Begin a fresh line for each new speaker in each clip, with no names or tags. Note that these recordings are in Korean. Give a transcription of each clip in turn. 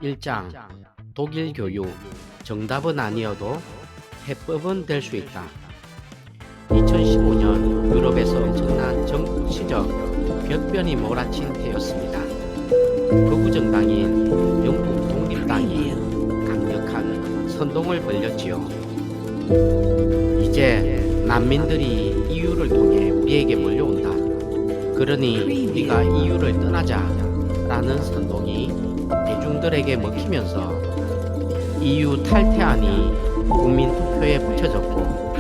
1장 독일 교육 정답은 아니어도 해법은 될 수 있다. 2015년 유럽에서 엄청난 정치적 격변이 몰아친 해였습니다. 극우 정당인 영국 독립당이 강력한 선동을 벌였지요. 이제 난민들이 EU를 통해 우리에게 몰려온다. 그러니 우리가 EU를 떠나자라는 선동이 대중들에게 먹히면서 EU 탈퇴안이 국민투표에 붙여졌고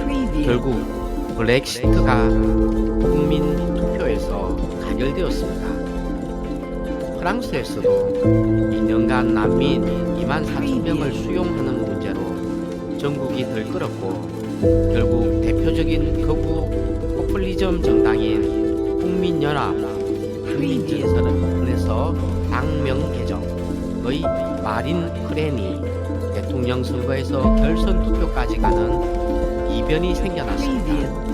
결국 브렉시트가 국민투표에서 가결되었습니다. 프랑스에서도 2년간 난민 2만 4천 명을 수용하는 문제로 전국이 들끓었고 결국 대표적인 극우 포퓰리즘 정당인 국민연합 국민진선에서 당명 개정의 마린 크렌이 대통령 선거에서 결선 투표까지 가는 이변이 생겨났습니다.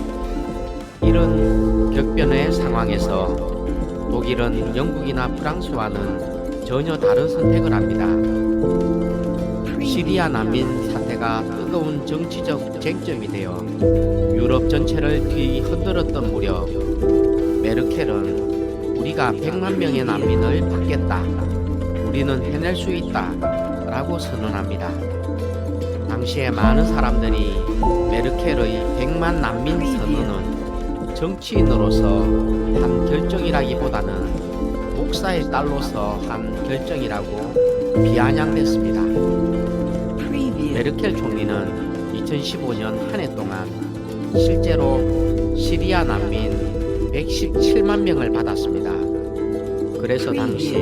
이런 격변의 상황에서 독일은 영국이나 프랑스와는 전혀 다른 선택을 합니다. 시리아 난민 사태가 뜨거운 정치적 쟁점이 되어 유럽 전체를 뒤흔들었던 무렵 메르켈은 우리가 100만 명의 난민을 받겠다. 우리는 해낼 수 있다. 라고 선언합니다. 당시에 많은 사람들이 메르켈의 100만 난민 선언은 정치인으로서 한 결정이라기보다는 목사의 딸로서 한 결정이라고 비아냥댔습니다. 메르켈 총리는 2015년 한 해 동안 실제로 시리아 난민 117만 명을 받았습니다. 그래서 당시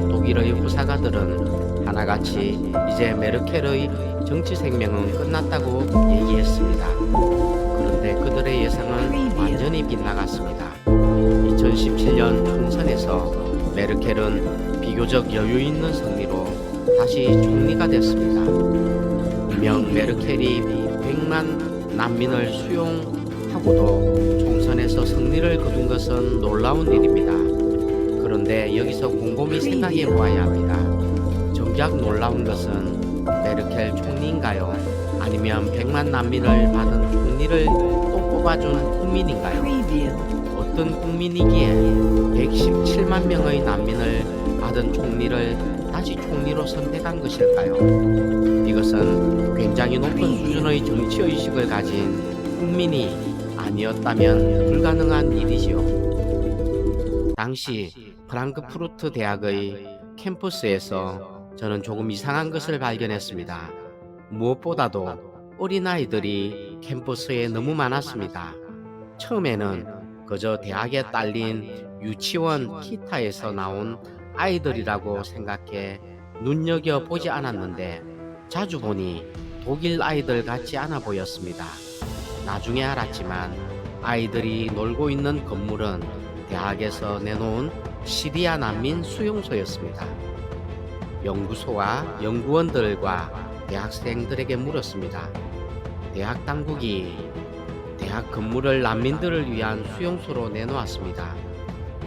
독일의 후사가들은 하나같이 이제 메르켈의 정치 생명은 끝났다고 얘기했습니다. 그런데 그들의 예상은 완전히 빗나갔습니다. 2017년 총선에서 메르켈은 비교적 여유 있는 승리로 다시 총리가 됐습니다. 분명 메르켈이 100만 난민을 수용하고도 총선에서 승리를 거둔 것은 놀라운 일입니다. 그런데 여기서 곰곰이 생각해 보아야 합니다. 정작 놀라운 것은 메르켈 총리인가요? 아니면 100만 난민을 받은 총리를 또 뽑아준 국민인가요? 어떤 국민이기에 117만 명의 난민을 받은 총리를 다시 총리로 선택한 것일까요? 이것은 굉장히 높은 수준의 정치의식을 가진 국민이 아니었다면 불가능한 일이지요. 당시 프랑크푸르트 대학의 캠퍼스에서 저는 조금 이상한 것을 발견했습니다. 무엇보다도 어린아이들이 캠퍼스에 너무 많았습니다. 처음에는 그저 대학에 딸린 유치원 기타에서 나온 아이들이라고 생각해 눈여겨보지 않았는데 자주 보니 독일 아이들 같지 않아 보였습니다. 나중에 알았지만 아이들이 놀고 있는 건물은 대학에서 내놓은 시리아 난민 수용소였습니다. 연구소와 연구원들과 대학생들에게 물었습니다. 대학 당국이 대학 건물을 난민들을 위한 수용소로 내놓았습니다.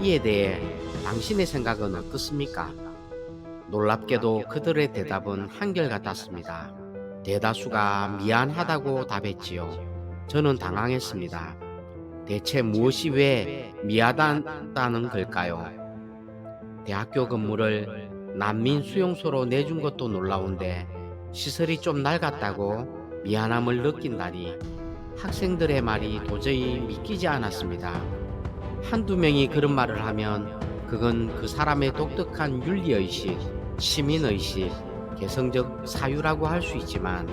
이에 대해 당신의 생각은 어떻습니까? 놀랍게도 그들의 대답은 한결같았습니다. 대다수가 미안하다고 답했지요. 저는 당황했습니다. 대체 무엇이 왜 미안하다는 걸까요? 대학교 건물을 난민 수용소로 내준 것도 놀라운데 시설이 좀 낡았다고 미안함을 느낀다니 학생들의 말이 도저히 믿기지 않았습니다. 한두 명이 그런 말을 하면 그건 그 사람의 독특한 윤리의식, 시민의식, 개성적 사유라고 할 수 있지만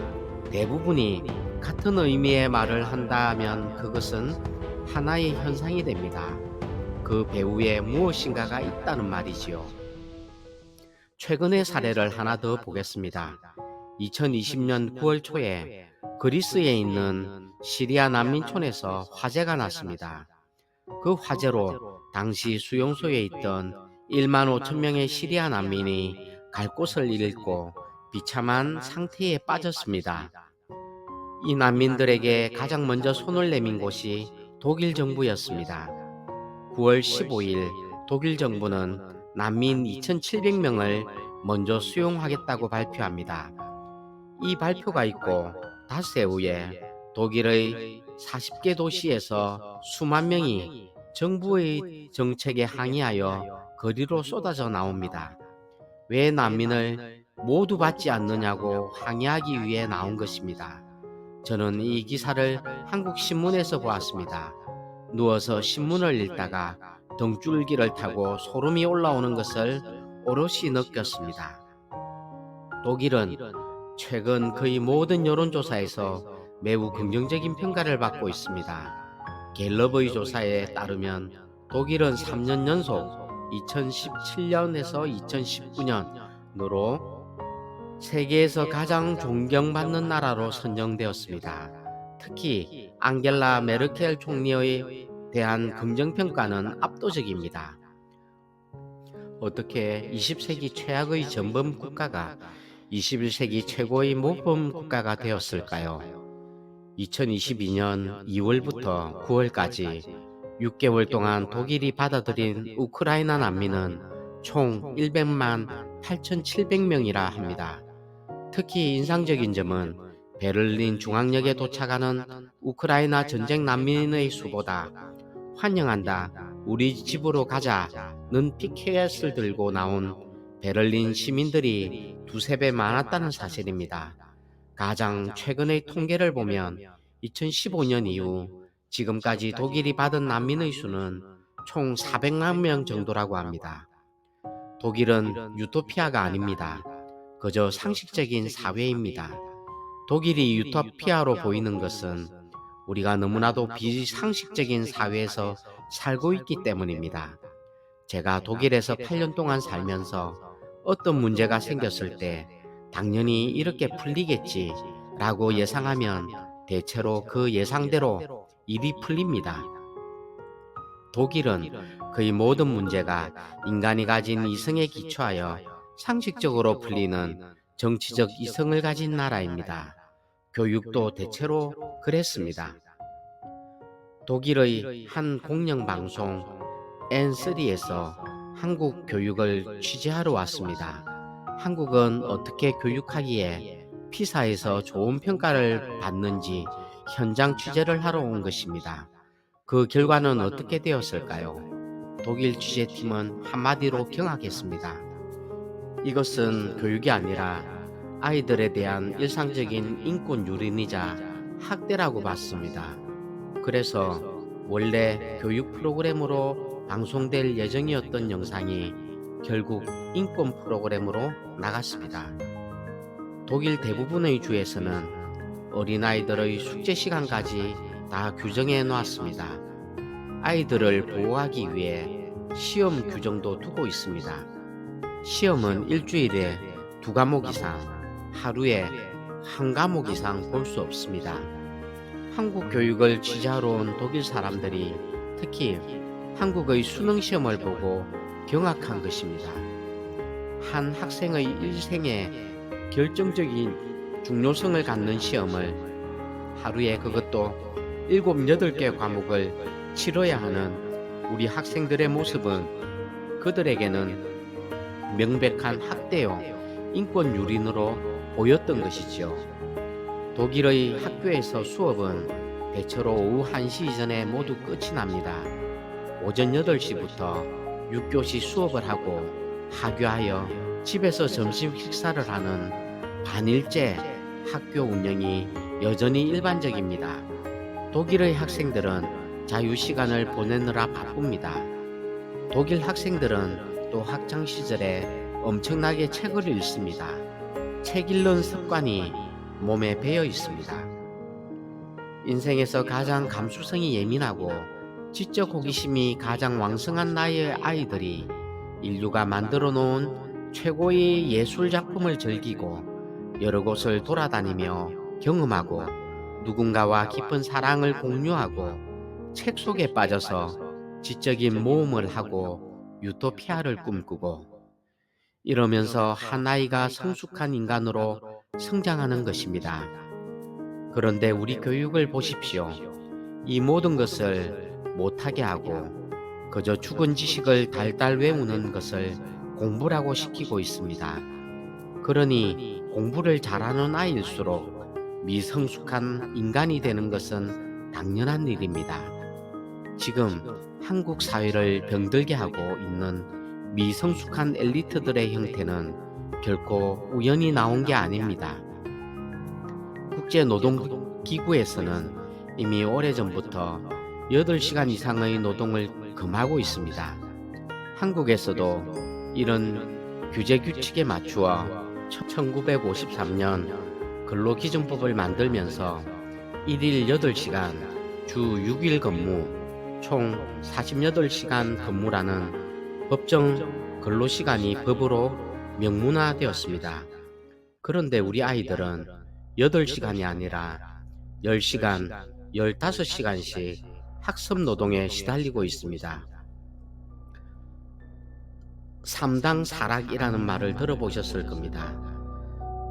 대부분이 같은 의미의 말을 한다면 그것은 하나의 현상이 됩니다. 그 배후에 무엇인가가 있다는 말이지요. 최근의 사례를 하나 더 보겠습니다. 2020년 9월 초에 그리스에 있는 시리아 난민촌에서 화재가 났습니다. 그 화재로 당시 수용소에 있던 1만 5천 명의 시리아 난민이 갈 곳을 잃고 비참한 상태에 빠졌습니다. 이 난민들에게 가장 먼저 손을 내민 곳이 독일 정부였습니다. 9월 15일 독일 정부는 난민 2,700명을 먼저 수용하겠다고 발표합니다. 이 발표가 있고 닷새 후에 독일의 40개 도시에서 수만 명이 정부의 정책에 항의하여 거리로 쏟아져 나옵니다. 왜 난민을 모두 받지 않느냐고 항의하기 위해 나온 것입니다. 저는 이 기사를 한국 신문에서 보았습니다. 누워서 신문을 읽다가 등줄기를 타고 소름이 올라오는 것을 오롯이 느꼈습니다. 독일은 최근 거의 모든 여론조사에서 매우 긍정적인 평가를 받고 있습니다. 갤럽의 조사에 따르면 독일은 3년 연속 2017년에서 2019년으로 세계에서 가장 존경받는 나라로 선정되었습니다. 특히 앙겔라 메르켈 총리에 대한 긍정평가는 압도적입니다. 어떻게 20세기 최악의 전범 국가가 21세기 최고의 모범 국가가 되었을까요? 2022년 2월부터 9월까지 6개월 동안 독일이 받아들인 우크라이나 난민은 총 100만 8,700명이라 합니다. 특히 인상적인 점은 베를린 중앙역에 도착하는 우크라이나 전쟁 난민의 수보다 환영한다, 우리 집으로 가자는 피켓을 들고 나온 베를린 시민들이 두세 배 많았다는 사실입니다. 가장 최근의 통계를 보면 2015년 이후 지금까지 독일이 받은 난민의 수는 총 400만 명 정도라고 합니다. 독일은 유토피아가 아닙니다. 그저 상식적인 사회입니다. 독일이 유토피아로 보이는 것은 우리가 너무나도 비상식적인 사회에서 살고 있기 때문입니다. 제가 독일에서 8년 동안 살면서 어떤 문제가 생겼을 때 당연히 이렇게 풀리겠지 라고 예상하면 대체로 그 예상대로 일이 풀립니다. 독일은 거의 모든 문제가 인간이 가진 이성에 기초하여 상식적으로 풀리는 정치적 이성을 가진 나라입니다. 교육도 대체로 그랬습니다. 독일의 한 공영방송 N3에서 한국 교육을 취재하러 왔습니다. 한국은 어떻게 교육하기에 피사에서 좋은 평가를 받는지 현장 취재를 하러 온 것입니다. 그 결과는 어떻게 되었을까요? 독일 취재팀은 한마디로 경악했습니다. 이것은 교육이 아니라 아이들에 대한 일상적인 인권 유린이자 학대라고 봤습니다. 그래서 원래 교육 프로그램으로 방송될 예정이었던 영상이 결국 인권 프로그램으로 나갔습니다. 독일 대부분의 주에서는 어린아이들의 숙제 시간까지 다 규정해 놓았습니다. 아이들을 보호하기 위해 시험 규정도 두고 있습니다. 시험은 일주일에 2과목 이상, 하루에 1과목 이상 볼 수 없습니다. 한국 교육을 취재하러 온 독일 사람들이 특히 한국의 수능 시험을 보고 경악한 것입니다. 한 학생의 일생에 결정적인 중요성을 갖는 시험을 하루에 그것도 7, 8개 과목을 치러야 하는 우리 학생들의 모습은 그들에게는 명백한 학대요, 인권 유린으로 보였던 것이지요. 독일의 학교에서 수업은 대체로 오후 1시 이전에 모두 끝이 납니다. 오전 8시부터 6교시 수업을 하고 하교하여 집에서 점심 식사를 하는 반일제 학교 운영이 여전히 일반적입니다. 독일의 학생들은 자유시간을 보내느라 바쁩니다. 독일 학생들은 또 학창시절에 엄청나게 책을 읽습니다. 책 읽는 습관이 몸에 배어 있습니다. 인생에서 가장 감수성이 예민하고 지적 호기심이 가장 왕성한 나이의 아이들이 인류가 만들어 놓은 최고의 예술 작품을 즐기고 여러 곳을 돌아다니며 경험하고 누군가와 깊은 사랑을 공유하고 책 속에 빠져서 지적인 모험을 하고 유토피아를 꿈꾸고 이러면서 한 아이가 성숙한 인간으로 성장하는 것입니다. 그런데 우리 교육을 보십시오. 이 모든 것을 못하게 하고 그저 죽은 지식을 달달 외우는 것을 공부라고 시키고 있습니다. 그러니 공부를 잘하는 아이일수록 미성숙한 인간이 되는 것은 당연한 일입니다. 지금 한국 사회를 병들게 하고 있는 미성숙한 엘리트들의 형태는 결코 우연히 나온 게 아닙니다. 국제노동기구에서는 이미 오래전부터 8시간 이상의 노동을 금하고 있습니다. 한국에서도 이런 규제 규칙에 맞추어 1953년 근로기준법을 만들면서 1일 8시간, 주 6일 근무, 총 48시간 근무라는 법정 근로시간이 법으로 명문화되었습니다. 그런데 우리 아이들은 8시간이 아니라 10시간, 15시간씩 학습노동에 시달리고 있습니다. 3당 사락이라는 말을 들어보셨을 겁니다.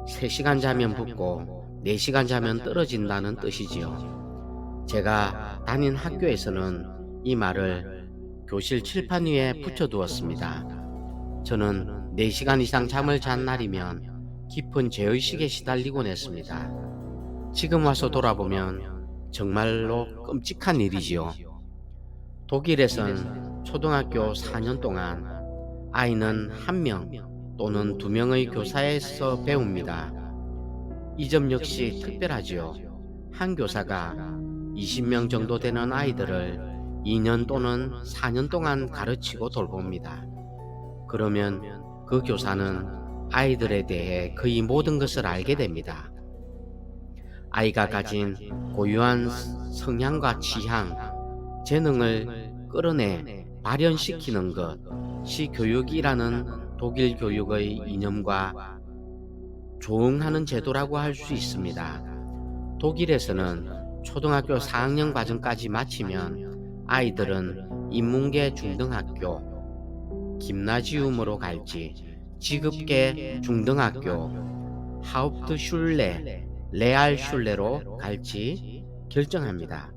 3시간 자면 붙고 4시간 자면 떨어진다는 뜻이지요. 제가 다닌 학교에서는 이 말을 교실 칠판 위에 붙여두었습니다. 저는 4시간 이상 잠을 잔 날이면 깊은 죄의식에 시달리곤 했습니다. 지금 와서 돌아보면 정말로 끔찍한 일이지요. 독일에선 초등학교 4년 동안 아이는 1명 또는 2명의 교사에서 배웁니다. 이 점 역시 특별하지요. 한 교사가 20명 정도 되는 아이들을 2년 또는 4년 동안 가르치고 돌봅니다. 그러면 그 교사는 아이들에 대해 거의 모든 것을 알게 됩니다. 아이가 가진 고유한 성향과 취향, 재능을 끌어내 발현시키는 것이 교육이라는 독일 교육의 이념과 조응하는 제도라고 할 수 있습니다. 독일에서는 초등학교 4학년 과정까지 마치면 아이들은 인문계 중등학교, 김나지움으로 갈지, 직업계 중등학교, 하uptschule, 레알슐레로 갈지 결정합니다.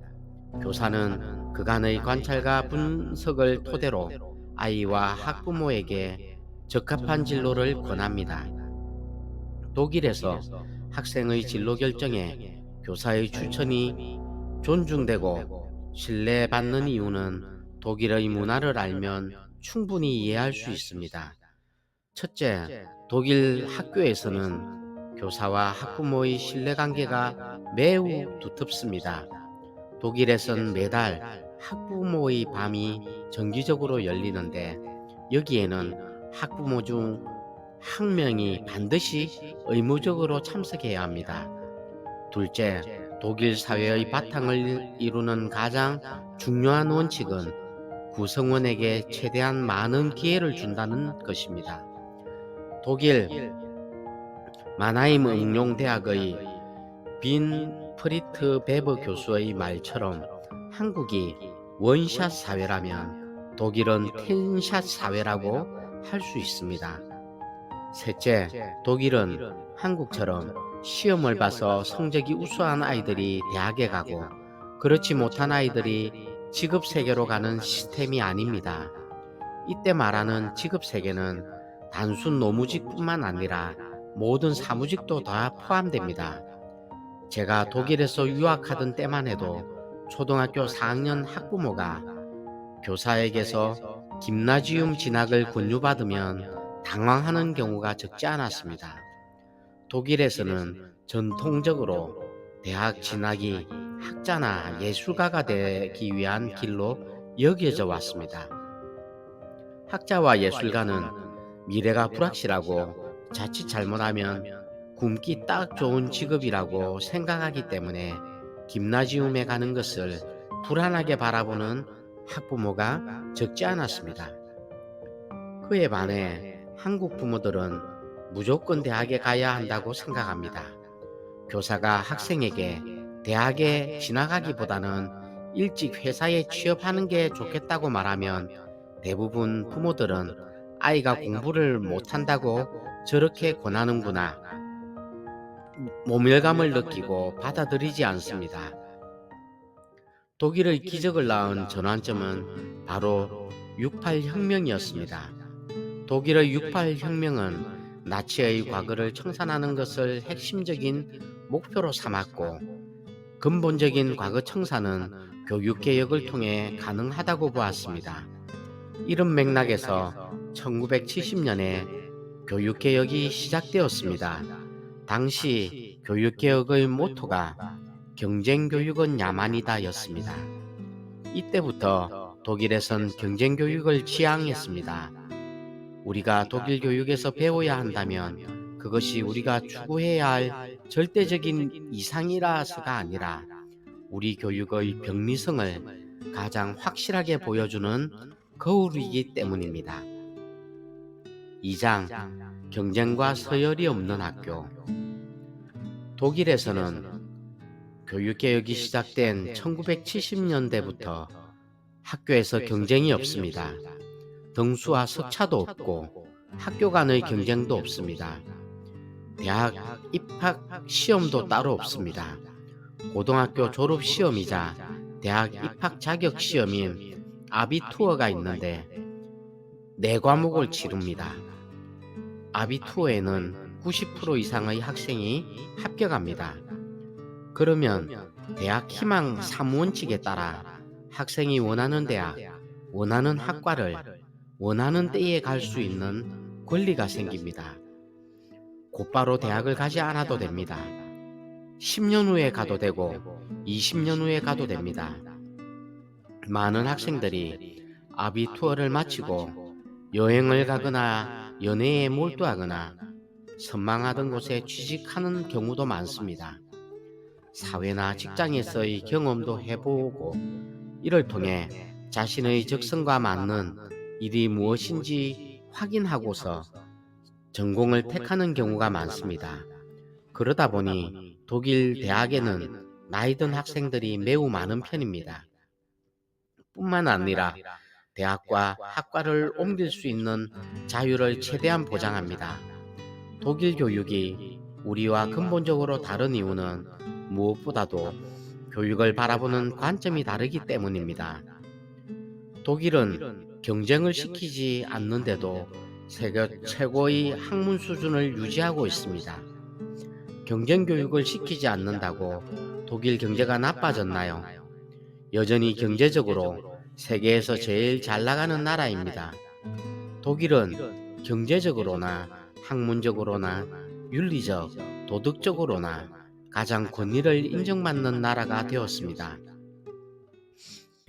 교사는 그간의 관찰과 분석을 토대로 아이와 학부모에게 적합한 진로를 권합니다. 독일에서 학생의 진로 결정에 교사의 추천이 존중되고 신뢰받는 이유는 독일의 문화를 알면 충분히 이해할 수 있습니다. 첫째, 독일 학교에서는 교사와 학부모의 신뢰관계가 매우 두텁습니다. 독일에선 매달 학부모의 밤이 정기적으로 열리는데 여기에는 학부모 중 1명이 반드시 의무적으로 참석해야 합니다. 둘째, 독일 사회의 바탕을 이루는 가장 중요한 원칙은 구성원에게 최대한 많은 기회를 준다는 것입니다. 독일 마나임 응용대학의 빈 프리트 베버 교수의 말처럼 한국이 원샷 사회라면 독일은 텐샷 사회라고 할 수 있습니다. 셋째, 독일은 한국처럼 시험을 봐서 성적이 우수한 아이들이 대학에 가고 그렇지 못한 아이들이 직업세계로 가는 시스템이 아닙니다. 이때 말하는 직업세계는 단순 노무직뿐만 아니라 모든 사무직도 다 포함됩니다. 제가 독일에서 유학하던 때만 해도 초등학교 4학년 학부모가 교사에게서 김나지움 진학을 권유받으면 당황하는 경우가 적지 않았습니다. 독일에서는 전통적으로 대학 진학이 학자나 예술가가 되기 위한 길로 여겨져 왔습니다. 학자와 예술가는 미래가 불확실하고 자칫 잘못하면 굶기 딱 좋은 직업이라고 생각하기 때문에 김나지움에 가는 것을 불안하게 바라보는 학부모가 적지 않았습니다. 그에 반해 한국 부모들은 무조건 대학에 가야 한다고 생각합니다. 교사가 학생에게 대학에 진학하기보다는 일찍 회사에 취업하는 게 좋겠다고 말하면 대부분 부모들은 아이가 공부를 못한다고 저렇게 권하는구나 모멸감을 느끼고 받아들이지 않습니다. 독일의 기적을 낳은 전환점은 바로 68혁명이었습니다. 독일의 68혁명은 나치의 과거를 청산하는 것을 핵심적인 목표로 삼았고, 근본적인 과거 청산은 교육개혁을 통해 가능하다고 보았습니다. 이런 맥락에서 1970년에 교육개혁이 시작되었습니다. 당시 교육개혁의 모토가 경쟁교육은 야만이다 였습니다. 이때부터 독일에선 경쟁교육을 지향했습니다. 우리가 독일 교육에서 배워야 한다면 그것이 우리가 추구해야 할 절대적인 이상이라서가 아니라 우리 교육의 병리성을 가장 확실하게 보여주는 거울이기 때문입니다. 2장 경쟁과 서열이 없는 학교. 독일에서는 교육개혁이 시작된 1970년대부터 학교에서 경쟁이 없습니다. 등수와 석차도 없고 학교 간의 경쟁도 없습니다. 대학 입학 시험도 따로 없습니다. 고등학교 졸업 시험이자 대학 입학 자격 시험인 아비투어가 있는데 4과목을 치릅니다. 아비투어에는 90% 이상의 학생이 합격합니다. 그러면 대학 희망 3원칙에 따라 학생이 원하는 대학, 원하는 학과를 원하는 때에 갈 수 있는 권리가 생깁니다. 곧바로 대학을 가지 않아도 됩니다. 10년 후에 가도 되고 20년 후에 가도 됩니다. 많은 학생들이 아비투어를 마치고 여행을 가거나 연애에 몰두하거나 선망하던 곳에 취직하는 경우도 많습니다. 사회나 직장에서의 경험도 해보고 이를 통해 자신의 적성과 맞는 일이 무엇인지 확인하고서 전공을 택하는 경우가 많습니다. 그러다 보니 독일 대학에는 나이 든 학생들이 매우 많은 편입니다. 뿐만 아니라 대학과 학과를 옮길 수 있는 자유를 최대한 보장합니다. 독일 교육이 우리와 근본적으로 다른 이유는 무엇보다도 교육을 바라보는 관점이 다르기 때문입니다. 독일은 경쟁을 시키지 않는데도 세계 최고의 학문 수준을 유지하고 있습니다. 경쟁 교육을 시키지 않는다고 독일 경제가 나빠졌나요? 여전히 경제적으로 세계에서 제일 잘 나가는 나라입니다. 독일은 경제적으로나 학문적으로나 윤리적, 도덕적으로나 가장 권위를 인정받는 나라가 되었습니다.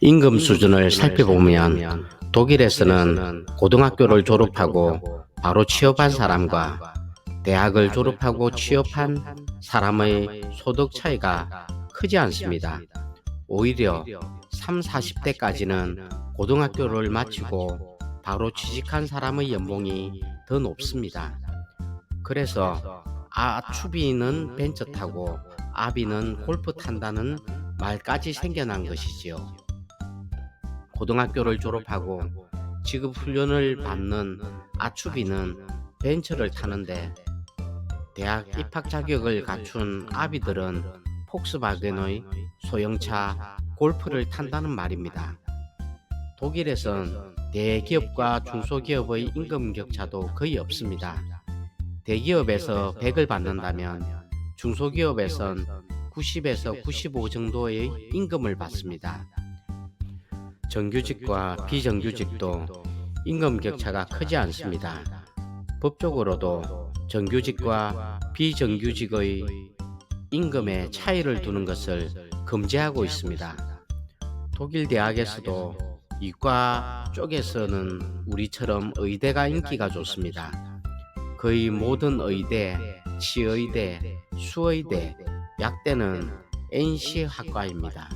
임금 수준을 살펴보면 독일에서는 고등학교를 졸업하고 바로 취업한 사람과 대학을 졸업하고 취업한 사람의 소득 차이가 크지 않습니다. 오히려 30, 40대까지는 고등학교를 마치고 바로 취직한 사람의 연봉이 더 높습니다. 그래서 아추비는 벤처 타고 아비는 골프 탄다는 말까지 생겨난 것이지요. 고등학교를 졸업하고 직업 훈련을 받는 아추비는 벤처를 타는데 대학 입학 자격을 갖춘 아비들은 폭스바겐의 소형차 골프를 탄다는 말입니다. 독일에선 대기업과 중소기업의 임금 격차도 거의 없습니다. 대기업에서 100을 받는다면 중소기업에선 90에서 95 정도의 임금을 받습니다. 정규직과 비정규직도 임금 격차가 크지 않습니다. 법적으로도 정규직과 비정규직의 임금에 차이를 두는 것을 금지하고 있습니다. 독일 대학에서도 이과 쪽에서는 우리처럼 의대가 인기가 좋습니다. 거의 모든 의대, 치의대, 수의대, 약대는 NC학과입니다.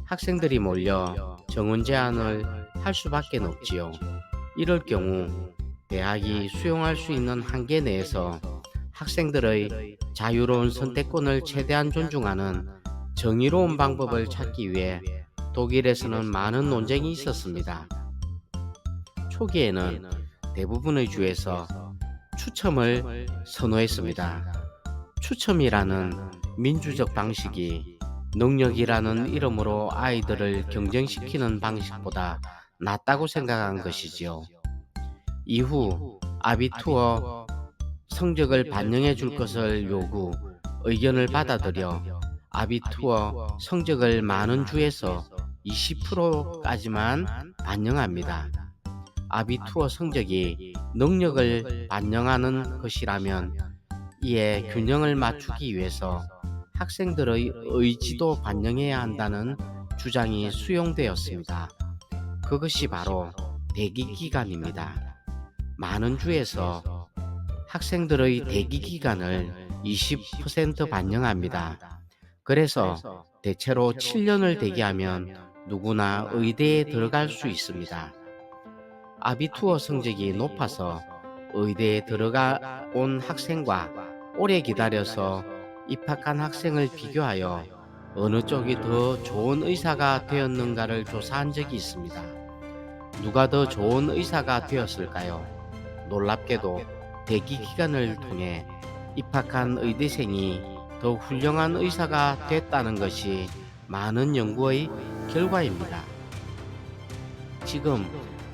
학생들이 몰려 정원 제한을 할 수밖에 없지요. 이럴 경우 대학이 수용할 수 있는 한계 내에서 학생들의 자유로운 선택권을 최대한 존중하는 정의로운 방법을 찾기 위해 독일에서는 많은 논쟁이 있었습니다. 초기에는 대부분의 주에서 추첨을 선호했습니다. 추첨이라는 민주적 방식이 능력이라는 이름으로 아이들을 경쟁시키는 방식보다 낫다고 생각한 것이지요. 이후 아비투어 성적을 반영해 줄 것을 요구, 의견을 받아들여 아비투어 성적을 많은 주에서 20%까지만 반영합니다. 아비투어 성적이 능력을 반영하는 것이라면 이에 균형을 맞추기 위해서 학생들의 의지도 반영해야 한다는 주장이 수용되었습니다. 그것이 바로 대기 기간입니다. 많은 주에서 학생들의 대기 기간을 20% 반영합니다. 그래서 대체로 7년을 대기하면 누구나 의대에 들어갈 수 있습니다. 아비투어 성적이 높아서 의대에 들어온 학생과 오래 기다려서 입학한 학생을 비교하여 어느 쪽이 더 좋은 의사가 되었는가를 조사한 적이 있습니다. 누가 더 좋은 의사가 되었을까요? 놀랍게도 대기 기간을 통해 입학한 의대생이 더 훌륭한 의사가 됐다는 것이 많은 연구의 결과입니다. 지금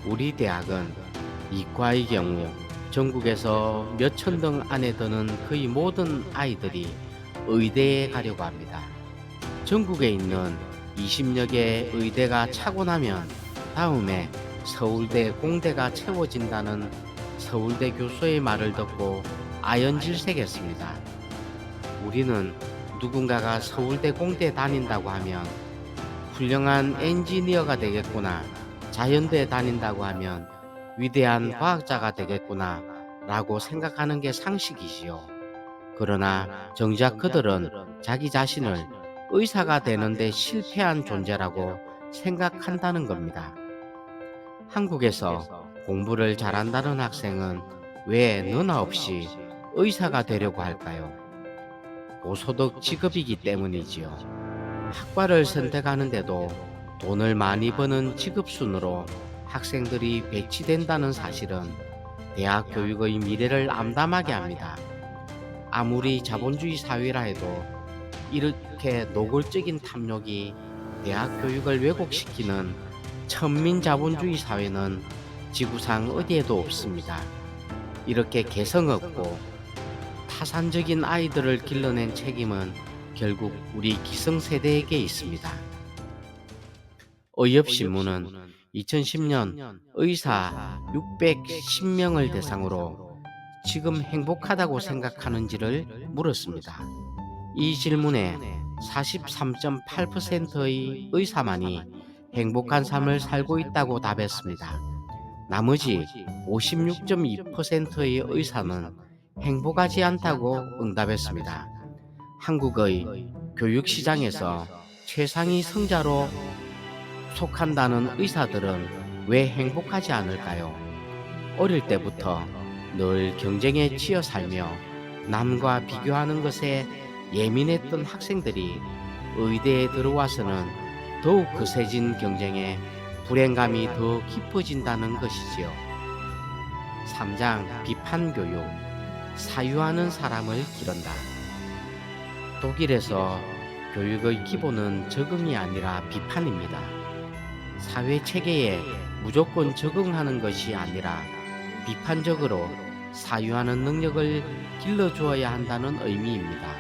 우리 대학은 이과의 경우 전국에서 몇천 등 안에 드는 거의 모든 아이들이 의대에 가려고 합니다. 전국에 있는 20여 개의 의대가 차고 나면 다음에 서울대, 공대가 채워진다는 서울대 교수의 말을 듣고 아연질색했습니다. 우리는 누군가가 서울대, 공대 다닌다고 하면 훌륭한 엔지니어가 되겠구나, 자연대 다닌다고 하면 위대한 과학자가 되겠구나 라고 생각하는 게 상식이지요. 그러나 정작 그들은 자기 자신을 의사가 되는데 실패한 존재라고 생각한다는 겁니다. 한국에서 공부를 잘한다는 학생은 왜 너나 없이 의사가 되려고 할까요? 고소득 직업이기 때문이지요. 학과를 선택하는데도 돈을 많이 버는 직업순으로 학생들이 배치된다는 사실은 대학 교육의 미래를 암담하게 합니다. 아무리 자본주의 사회라 해도 이렇게 노골적인 탐욕이 대학 교육을 왜곡시키는 천민자본주의 사회는 지구상 어디에도 없습니다. 이렇게 개성 없고 타산적인 아이들을 길러낸 책임은 결국 우리 기성세대에게 있습니다. 의협신문은 2010년 의사 610명을 대상으로 지금 행복하다고 생각하는지를 물었습니다. 이 질문에 43.8%의 의사만이 행복한 삶을 살고 있다고 답했습니다. 나머지 56.2%의 의사는 행복하지 않다고 응답했습니다. 한국의 교육시장에서 최상위 성자로 속한다는 의사들은 왜 행복하지 않을까요? 어릴 때부터 늘 경쟁에 치여 살며 남과 비교하는 것에 예민했던 학생들이 의대에 들어와서는 더욱 거세진 경쟁에 불행감이 더 깊어진다는 것이지요. 3장 비판교육, 사유하는 사람을 기른다. 독일에서 교육의 기본은 적응이 아니라 비판입니다. 사회 체계에 무조건 적응하는 것이 아니라 비판적으로 사유하는 능력을 길러주어야 한다는 의미입니다.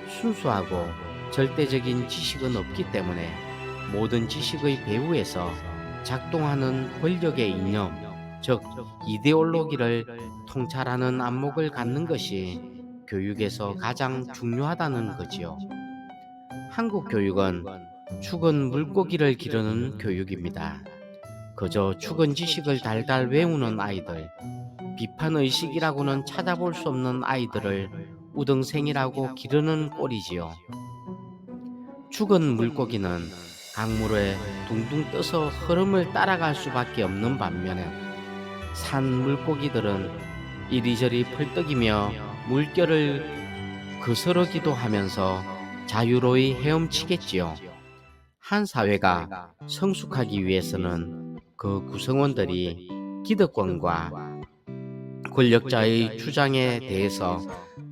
순수하고 절대적인 지식은 없기 때문에 모든 지식의 배후에서 작동하는 권력의 이념, 즉 이데올로기를 통찰하는 안목을 갖는 것이 교육에서 가장 중요하다는 거지요. 한국 교육은 죽은 물고기를 기르는 교육입니다. 그저 죽은 지식을 달달 외우는 아이들, 비판의식이라고는 찾아볼 수 없는 아이들을 우등생이라고 기르는 꼴이지요. 죽은 물고기는 강물에 둥둥 떠서 흐름을 따라갈 수밖에 없는 반면에 산 물고기들은 이리저리 펄떡이며 물결을 거스르기도 하면서 자유로이 헤엄치겠지요. 한 사회가 성숙하기 위해서는 그 구성원들이 기득권과 권력자의 주장에 대해서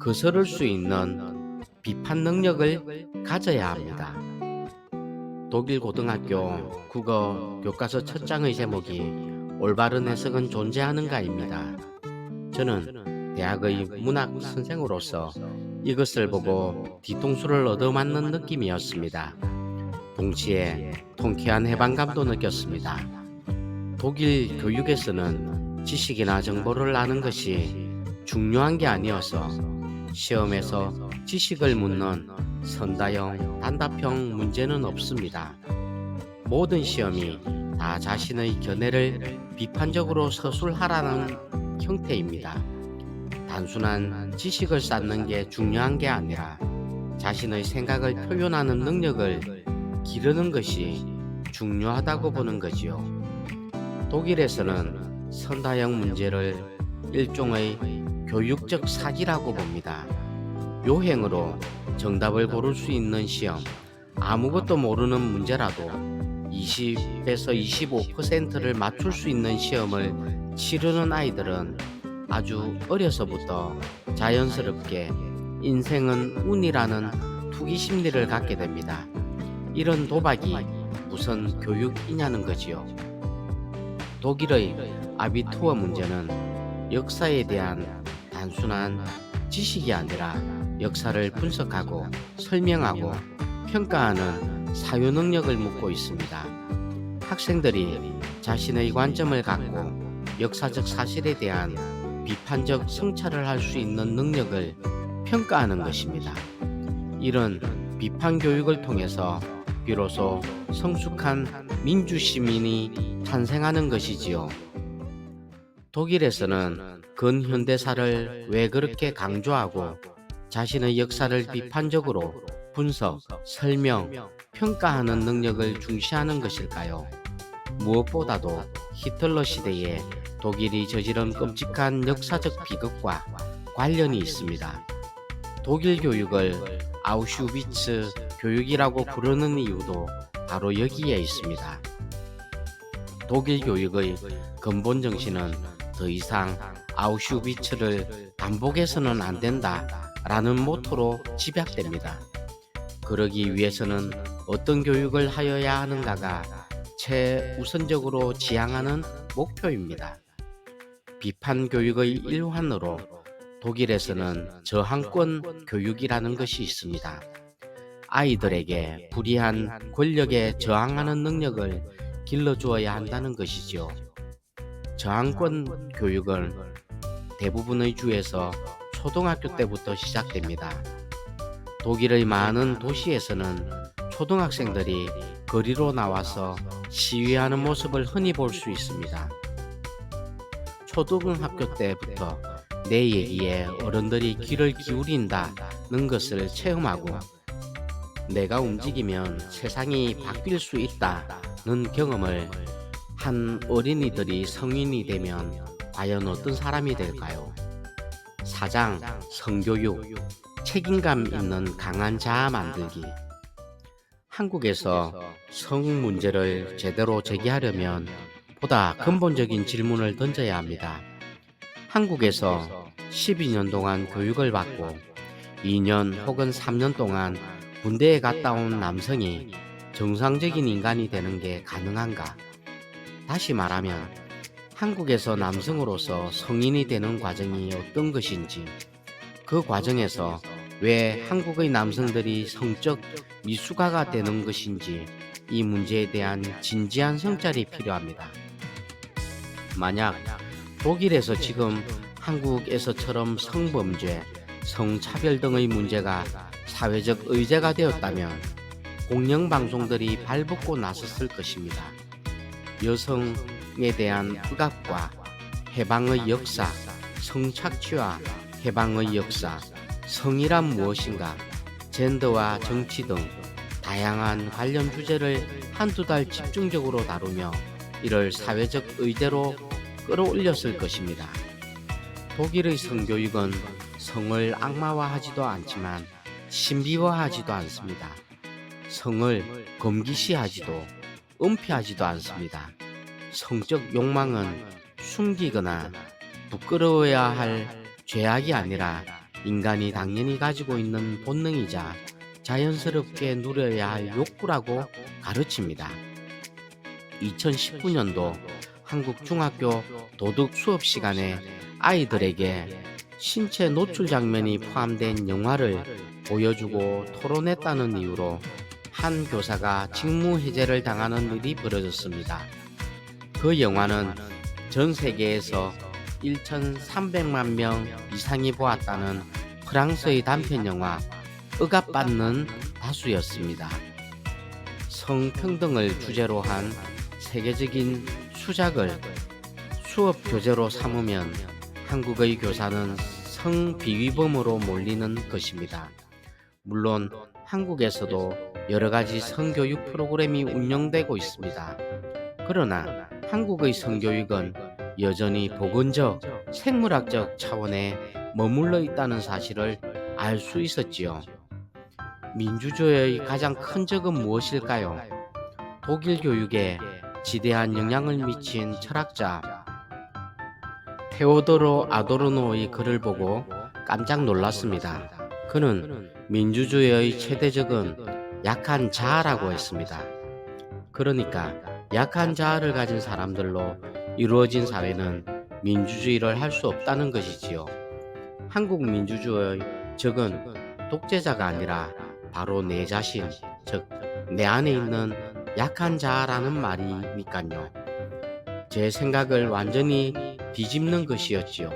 거스를 수 있는 비판 능력을 가져야 합니다. 독일 고등학교 국어 교과서 첫 장의 제목이 올바른 해석은 존재하는가입니다. 저는 대학의 문학 선생으로서 이것을 보고 뒤통수를 얻어맞는 느낌이었습니다. 동시에 통쾌한 해방감도 느꼈습니다. 독일 교육에서는 지식이나 정보를 아는 것이 중요한 게 아니어서 시험에서 지식을 묻는 선다형, 단답형 문제는 없습니다. 모든 시험이 다 자신의 견해를 비판적으로 서술하라는 형태입니다. 단순한 지식을 쌓는 게 중요한 게 아니라 자신의 생각을 표현하는 능력을 기르는 것이 중요하다고 보는 거지요. 독일에서는 선다형 문제를 일종의 교육적 사기라고 봅니다. 요행으로 정답을 고를 수 있는 시험, 아무것도 모르는 문제라도 20에서 25%를 맞출 수 있는 시험을 치르는 아이들은 아주 어려서부터 자연스럽게 인생은 운이라는 투기 심리를 갖게 됩니다. 이런 도박이 무슨 교육이냐는 거지요. 독일의 아비투어 문제는 역사에 대한 단순한 지식이 아니라 역사를 분석하고 설명하고 평가하는 사유 능력을 묻고 있습니다. 학생들이 자신의 관점을 갖고 역사적 사실에 대한 비판적 성찰을 할 수 있는 능력을 평가하는 것입니다. 이런 비판 교육을 통해서 비로소 성숙한 민주시민이 탄생하는 것이지요. 독일에서는 근현대사를 왜 그렇게 강조하고 자신의 역사를 비판적으로 분석, 설명, 평가하는 능력을 중시하는 것일까요? 무엇보다도 히틀러 시대에 독일이 저지른 끔찍한 역사적 비극과 관련이 있습니다. 독일 교육을 아우슈비츠 교육이라고 부르는 이유도 바로 여기에 있습니다. 독일 교육의 근본 정신은 더 이상 아우슈비츠를 반복해서는 안 된다 라는 모토로 집약됩니다. 그러기 위해서는 어떤 교육을 하여야 하는가가 최우선적으로 지향하는 목표입니다. 비판 교육의 일환으로 독일에서는 저항권 교육이라는 것이 있습니다. 아이들에게 불이한 권력에 저항하는 능력을 길러주어야 한다는 것이죠. 저항권 교육은 대부분의 주에서 초등학교 때부터 시작됩니다. 독일의 많은 도시에서는 초등학생들이 거리로 나와서 시위하는 모습을 흔히 볼 수 있습니다. 초등학교 때부터 내 얘기에 어른들이 귀를 기울인다는 것을 체험하고 내가 움직이면 세상이 바뀔 수 있다는 경험을 한 어린이들이 성인이 되면 과연 어떤 사람이 될까요? 사장, 성교육, 책임감 있는 강한 자아 만들기. 한국에서 성 문제를 제대로 제기하려면 보다 근본적인 질문을 던져야 합니다. 한국에서 12년 동안 교육을 받고 2년 혹은 3년 동안 군대에 갔다 온 남성이 정상적인 인간이 되는 게 가능한가? 다시 말하면 한국에서 남성으로서 성인이 되는 과정이 어떤 것인지, 그 과정에서 왜 한국의 남성들이 성적 미숙아가 되는 것인지 이 문제에 대한 진지한 성찰이 필요합니다. 만약 독일에서 지금 한국에서처럼 성범죄, 성차별 등의 문제가 사회적 의제가 되었다면 공영방송들이 발벗고 나섰을 것입니다. 여성에 대한 억압과 해방의 역사, 성착취와 해방의 역사, 성이란 무엇인가, 젠더와 정치 등 다양한 관련 주제를 한두 달 집중적으로 다루며 이를 사회적 의제로 끌어올렸을 것입니다. 독일의 성교육은 성을 악마화하지도 않지만 신비화하지도 않습니다. 성을 금기시하지도 은폐하지도 않습니다. 성적 욕망은 숨기거나 부끄러워야 할 죄악이 아니라 인간이 당연히 가지고 있는 본능이자 자연스럽게 누려야 할 욕구라고 가르칩니다. 2019년도 한국 중학교 도덕 수업 시간에 아이들에게 신체 노출 장면이 포함된 영화를 보여주고 토론했다는 이유로 한 교사가 직무해제를 당하는 일이 벌어졌습니다. 그 영화는 전 세계에서 1,300만 명 이상이 보았다는 프랑스의 단편영화 억압받는 다수였습니다. 성평등을 주제로 한 세계적인 수작을 수업 교재로 삼으면 한국의 교사는 성비위범으로 몰리는 것입니다. 물론 한국에서도 여러가지 성교육 프로그램이 운영되고 있습니다. 그러나 한국의 성교육은 여전히 보건적, 생물학적 차원에 머물러 있다는 사실을 알 수 있었지요. 민주주의의 가장 큰 적은 무엇일까요? 독일 교육에 지대한 영향을 미친 철학자 테오도로 아도르노의 글을 보고 깜짝 놀랐습니다. 그는 민주주의의 최대 적은 약한 자아라고 했습니다. 그러니까 약한 자아를 가진 사람들로 이루어진 사회는 민주주의를 할 수 없다는 것이지요. 한국 민주주의의 적은 독재자가 아니라 바로 내 자신, 즉 내 안에 있는 약한 자아라는 말이니까요. 제 생각을 완전히 뒤집는 것이었지요.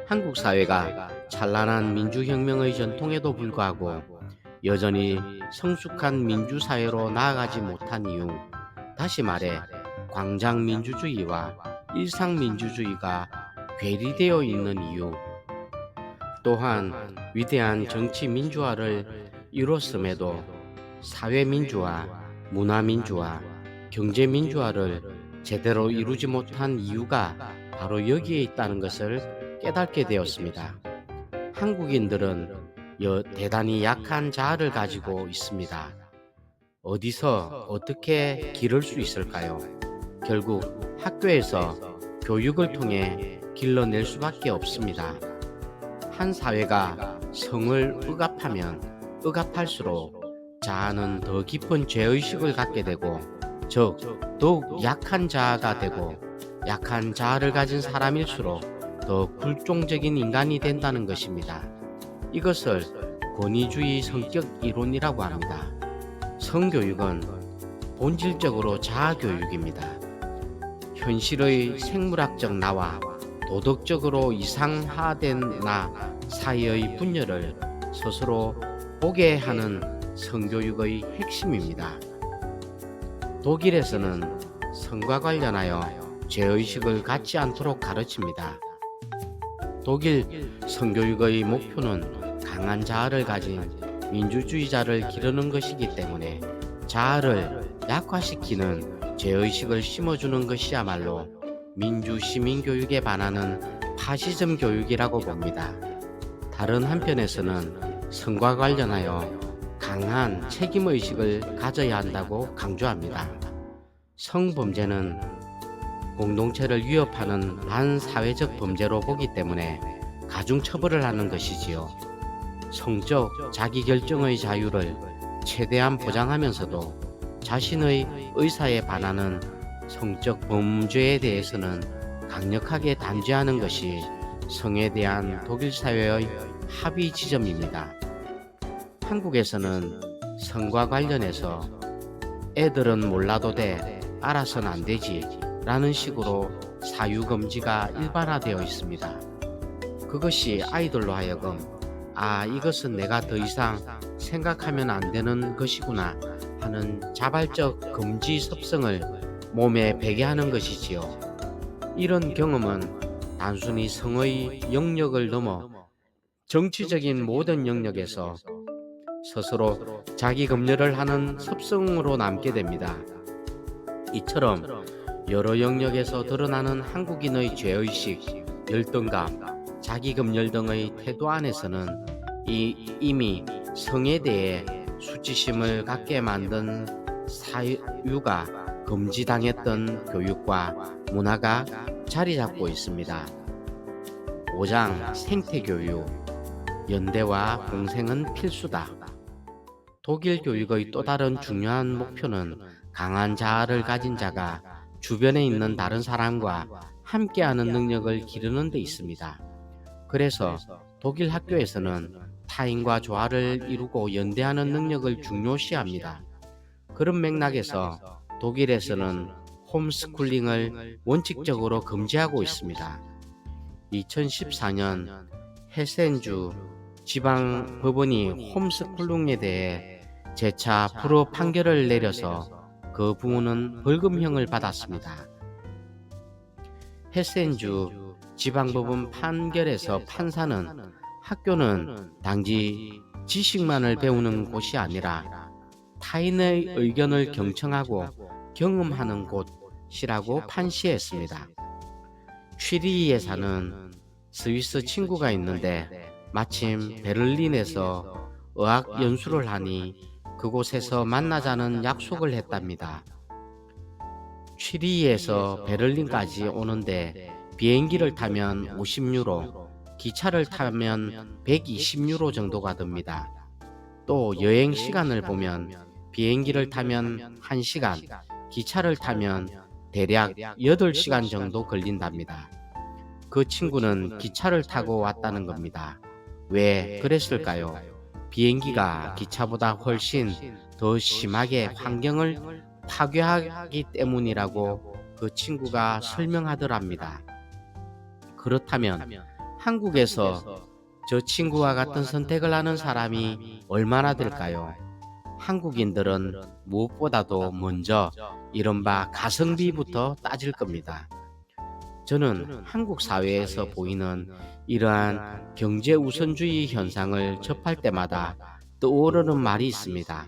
한국 사회가 찬란한 민주혁명의 전통에도 불구하고 여전히 성숙한 민주사회로 나아가지 못한 이유, 다시 말해 광장민주주의와 일상민주주의가 괴리되어 있는 이유, 또한 위대한 정치 민주화를 이뤘음에도 사회민주화, 문화민주화, 경제민주화를 제대로 이루지 못한 이유가 바로 여기에 있다는 것을 깨닫게 되었습니다. 한국인들은 대단히 약한 자아를 가지고 있습니다. 어디서 어떻게 기를 수 있을까요? 결국 학교에서 교육을 통해 길러낼 수밖에 없습니다. 한 사회가 성을 억압하면 억압할수록 자아는 더 깊은 죄의식을 갖게 되고, 즉 더욱 약한 자아가 되고, 약한 자아를 가진 사람일수록 더 굴종적인 인간이 된다는 것입니다. 이것을 권위주의 성격 이론이라고 합니다. 성교육은 본질적으로 자아교육입니다. 현실의 생물학적 나와 도덕적으로 이상화된 나 사이의 분열을 스스로 보게 하는 성교육의 핵심입니다. 독일에서는 성과 관련하여 죄의식을 갖지 않도록 가르칩니다. 독일 성교육의 목표는 강한 자아를 가진 민주주의자를 기르는 것이기 때문에 자아를 약화시키는 죄의식을 심어주는 것이야말로 민주시민교육에 반하는 파시즘 교육이라고 봅니다. 다른 한편에서는 성과 관련하여 강한 책임의식을 가져야 한다고 강조합니다. 성범죄는 공동체를 위협하는 반사회적 범죄로 보기 때문에 가중처벌을 하는 것이지요. 성적 자기결정의 자유를 최대한 보장하면서도 자신의 의사에 반하는 성적 범죄에 대해서는 강력하게 단죄하는 것이 성에 대한 독일 사회의 합의 지점입니다. 한국에서는 성과 관련해서 애들은 몰라도 돼, 알아서는 안 되지 라는 식으로 사유금지가 일반화되어 있습니다. 그것이 아이들로 하여금 이것은 내가 더 이상 생각하면 안 되는 것이구나 하는 자발적 금지 섭성을 몸에 배게 하는 것이지요. 이런 경험은 단순히 성의 영역을 넘어 정치적인 모든 영역에서 스스로 자기 검열을 하는 습성으로 남게 됩니다. 이처럼 여러 영역에서 드러나는 한국인의 죄의식, 열등감, 자기 검열 등의 태도 안에서는 이미 성에 대해 수치심을 갖게 만든 사유가 금지당했던 교육과 문화가 자리 잡고 있습니다. 5장 생태교육, 연대와 공생은 필수다. 독일 교육의 또 다른 중요한 목표는 강한 자아를 가진 자가 주변에 있는 다른 사람과 함께하는 능력을 기르는 데 있습니다. 그래서 독일 학교에서는 타인과 조화를 이루고 연대하는 능력을 중요시합니다. 그런 맥락에서 독일에서는 홈스쿨링을 원칙적으로 금지하고 있습니다. 2014년 헤센주 지방법원이 홈스쿨링에 대해 재차 불허 판결을 내려서 그 부모는 벌금형을 받았습니다. 헤센주 지방법원 판결에서 판사는 학교는 단지 지식만을 배우는 곳이 아니라 타인의 의견을 경청하고 경험하는 곳이라고 판시했습니다. 취리히에 사는 스위스 친구가 있는데 마침 베를린에서 의학 연수를 하니 그곳에서 만나자는 약속을 했답니다. 취리히에서 베를린까지 오는데 비행기를 타면 50유로, 기차를 타면 120유로 정도가 듭니다. 또 여행 시간을 보면 비행기를 타면 1시간, 기차를 타면 대략 8시간 정도 걸린답니다. 그 친구는 기차를 타고 왔다는 겁니다. 왜 그랬을까요? 비행기가 기차보다 훨씬 더 심하게 환경을 파괴하기 때문이라고 그 친구가 설명하더랍니다. 그렇다면 한국에서 저 친구와 같은 선택을 하는 사람이 얼마나 될까요? 한국인들은 무엇보다도 먼저 이른바 가성비부터 따질 겁니다. 저는 한국 사회에서 보이는 이러한 경제 우선주의 현상을 접할 때마다 떠오르는 말이 있습니다.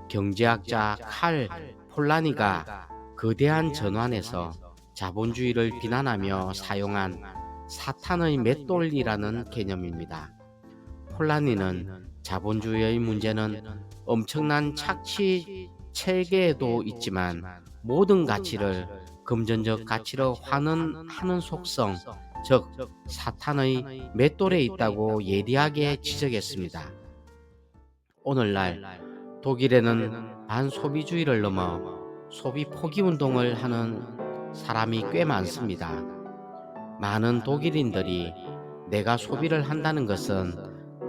경제학자 칼 폴라니가 거대한 전환에서 자본주의를 비난하며 사용한 사탄의 맷돌이라는 개념입니다. 폴라니는 자본주의의 문제는 엄청난 착취 체계에도 있지만 모든 가치를 금전적 가치로 환원하는 속성, 즉 사탄의 맷돌에 있다고 예리하게 지적했습니다. 오늘날 독일에는 반소비주의를 넘어 소비 포기 운동을 하는 사람이 꽤 많습니다. 많은 독일인들이 내가 소비를 한다는 것은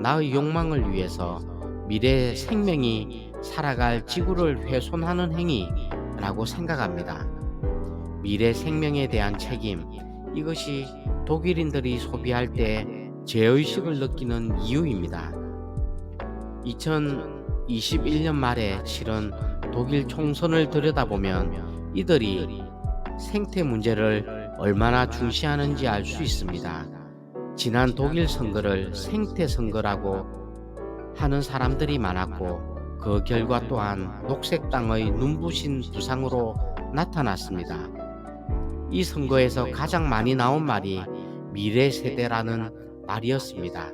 나의 욕망을 위해서 미래의 생명이 살아갈 지구를 훼손하는 행위라고 생각합니다. 미래 생명에 대한 책임, 이것이 독일인들이 소비할 때 죄의식을 느끼는 이유입니다. 2021년 말에 치른 독일 총선을 들여다보면 이들이 생태 문제를 얼마나 중시하는지 알 수 있습니다. 지난 독일 선거를 생태 선거라고 하는 사람들이 많았고 그 결과 또한 녹색당의 눈부신 부상으로 나타났습니다. 이 선거에서 가장 많이 나온 말이 미래 세대라는 말이었습니다.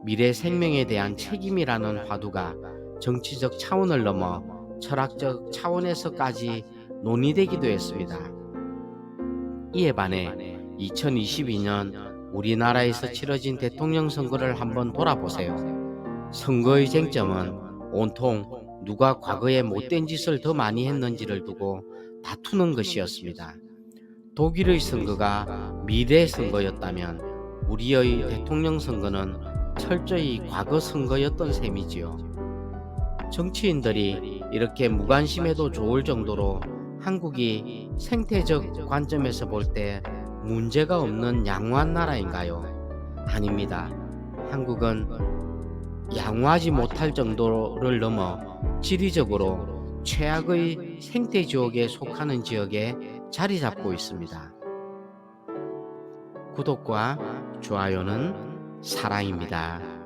미래 생명에 대한 책임이라는 화두가 정치적 차원을 넘어 철학적 차원에서까지 논의되기도 했습니다. 이에 반해 2022년 우리나라에서 치러진 대통령 선거를 한번 돌아보세요. 선거의 쟁점은 온통 누가 과거에 못된 짓을 더 많이 했는지를 두고 다투는 것이었습니다. 독일의 선거가 미래 선거였다면 우리의 대통령 선거는 철저히 과거 선거였던 셈이지요. 정치인들이 이렇게 무관심해도 좋을 정도로 한국이 생태적 관점에서 볼 때 문제가 없는 양호한 나라인가요? 아닙니다. 한국은 양호하지 못할 정도를 넘어 지리적으로 최악의 생태지옥에 속하는 지역에 자리 잡고 있습니다. 구독과 좋아요는 사랑입니다.